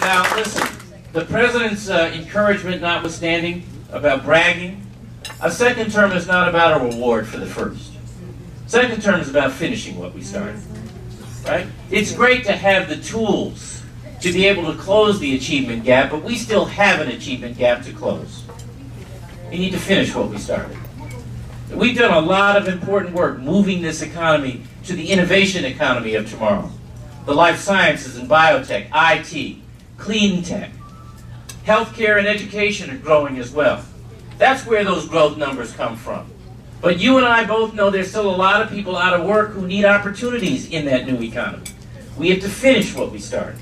Now, listen, the president's encouragement notwithstanding about bragging, a second term is not about a reward for the first. Second term is about finishing what we started, right? It's great to have the tools to be able to close the achievement gap, but we still have an achievement gap to close. We need to finish what we started. We've done a lot of important work moving this economy to the innovation economy of tomorrow. The life sciences and biotech, IT, clean tech. Healthcare and education are growing as well. That's where those growth numbers come from. But you and I both know there's still a lot of people out of work who need opportunities in that new economy. We have to finish what we started.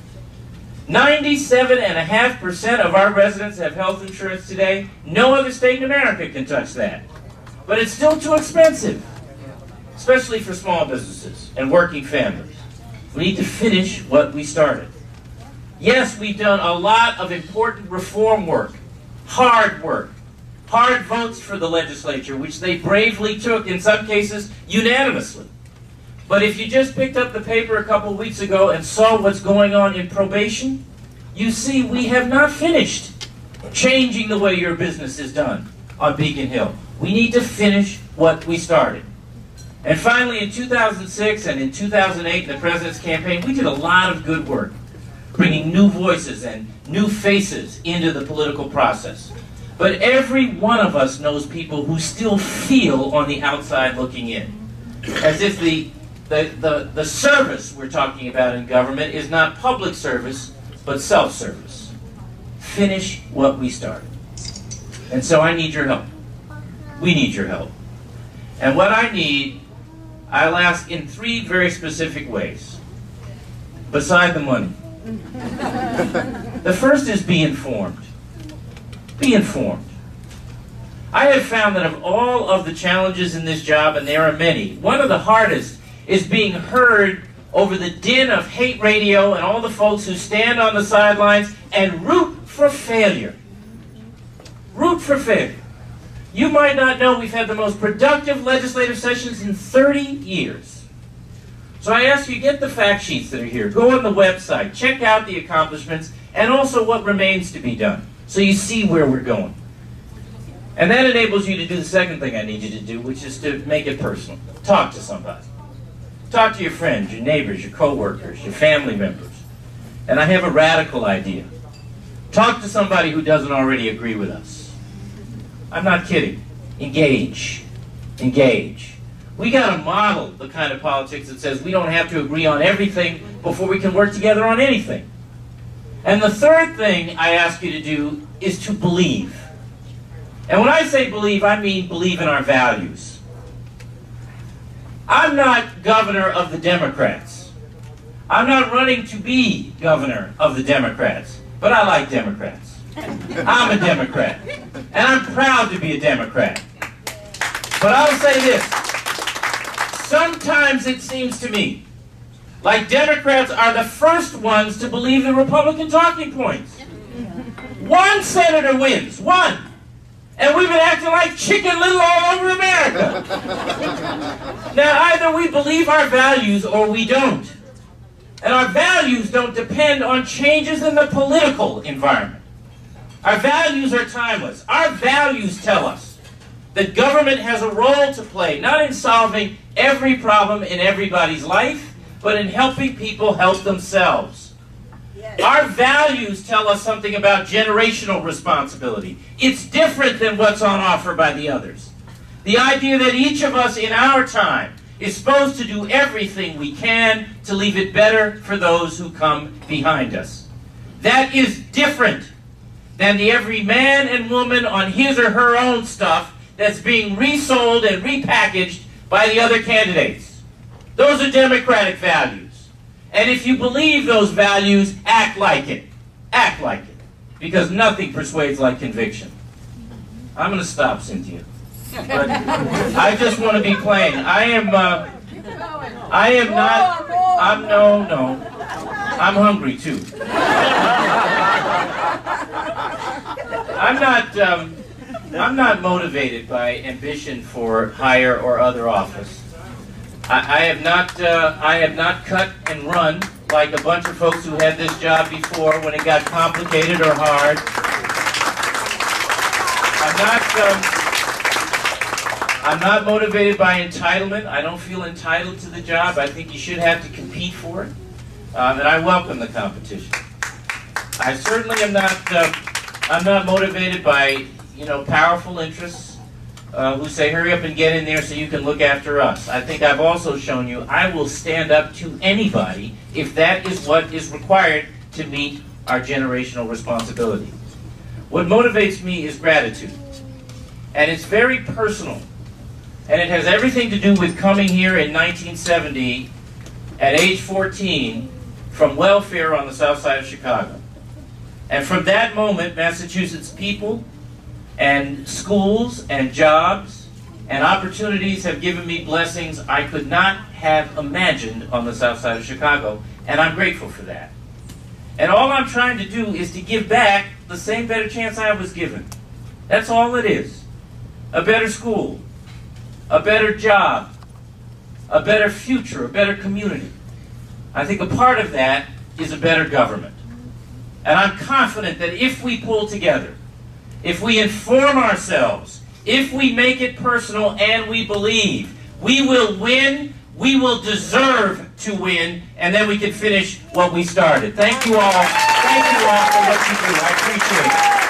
97.5% of our residents have health insurance today. No other state in America can touch that. But it's still too expensive, especially for small businesses and working families. We need to finish what we started. Yes, we've done a lot of important reform work, hard votes for the legislature, which they bravely took, in some cases, unanimously. But if you just picked up the paper a couple weeks ago and saw what's going on in probation, you see we have not finished changing the way your business is done on Beacon Hill. We need to finish what we started. And finally, in 2006 and in 2008, in the president's campaign, we did a lot of good work, bringing new voices and new faces into the political process. But every one of us knows people who still feel on the outside looking in, as if the service we're talking about in government is not public service, but self-service. Finish what we started. And so I need your help. We need your help. And what I need, I'll ask in 3 very specific ways, beside the money. The first is be informed. Be informed. I have found that of all of the challenges in this job, and there are many, one of the hardest is being heard over the din of hate radio and all the folks who stand on the sidelines and root for failure. Root for failure. You might not know we've had the most productive legislative sessions in 30 years. So I ask you, get the fact sheets that are here. Go on the website. Check out the accomplishments and also what remains to be done, so you see where we're going. And that enables you to do the second thing I need you to do, which is to make it personal. Talk to somebody. Talk to your friends, your neighbors, your coworkers, your family members. And I have a radical idea. Talk to somebody who doesn't already agree with us. I'm not kidding. Engage. Engage. We got to model the kind of politics that says we don't have to agree on everything before we can work together on anything. And the third thing I ask you to do is to believe. And when I say believe, I mean believe in our values. I'm not governor of the Democrats. I'm not running to be governor of the Democrats, but I like Democrats. I'm a Democrat, and I'm proud to be a Democrat. But I'll say this. Sometimes it seems to me like Democrats are the first ones to believe the Republican talking points. One senator wins, one. And we've been acting like Chicken Little all over America. Now, either we believe our values or we don't. And our values don't depend on changes in the political environment. Our values are timeless. Our values tell us that government has a role to play, not in solving every problem in everybody's life, but in helping people help themselves. Yes. Our values tell us something about generational responsibility. It's different than what's on offer by the others. The idea that each of us in our time is supposed to do everything we can to leave it better for those who come behind us. That is different than the every man and woman on his or her own stuff that's being resold and repackaged by the other candidates. Those are democratic values. And if you believe those values, act like it. Act like it. Because nothing persuades like conviction. I'm going to stop, Cynthia. But I just want to be plain. No. I'm hungry too. I'm not motivated by ambition for higher or other office. I have not cut and run like a bunch of folks who had this job before when it got complicated or hard. I'm not motivated by entitlement. I don't feel entitled to the job. I think you should have to compete for it. And I welcome the competition. I certainly am not, I'm not motivated by, powerful interests who say, hurry up and get in there so you can look after us. I think I've also shown you I will stand up to anybody if that is what is required to meet our generational responsibility. What motivates me is gratitude. And it's very personal. And it has everything to do with coming here in 1970 at age 14 from welfare on the south side of Chicago. And from that moment, Massachusetts people and schools and jobs and opportunities have given me blessings I could not have imagined on the south side of Chicago, and I'm grateful for that. And all I'm trying to do is to give back the same better chance I was given. That's all it is. A better school, a better job, a better future, a better community. I think a part of that is a better government. And I'm confident that if we pull together, if we inform ourselves, if we make it personal and we believe, we will win, we will deserve to win, and then we can finish what we started. Thank you all. Thank you all for what you do. I appreciate it.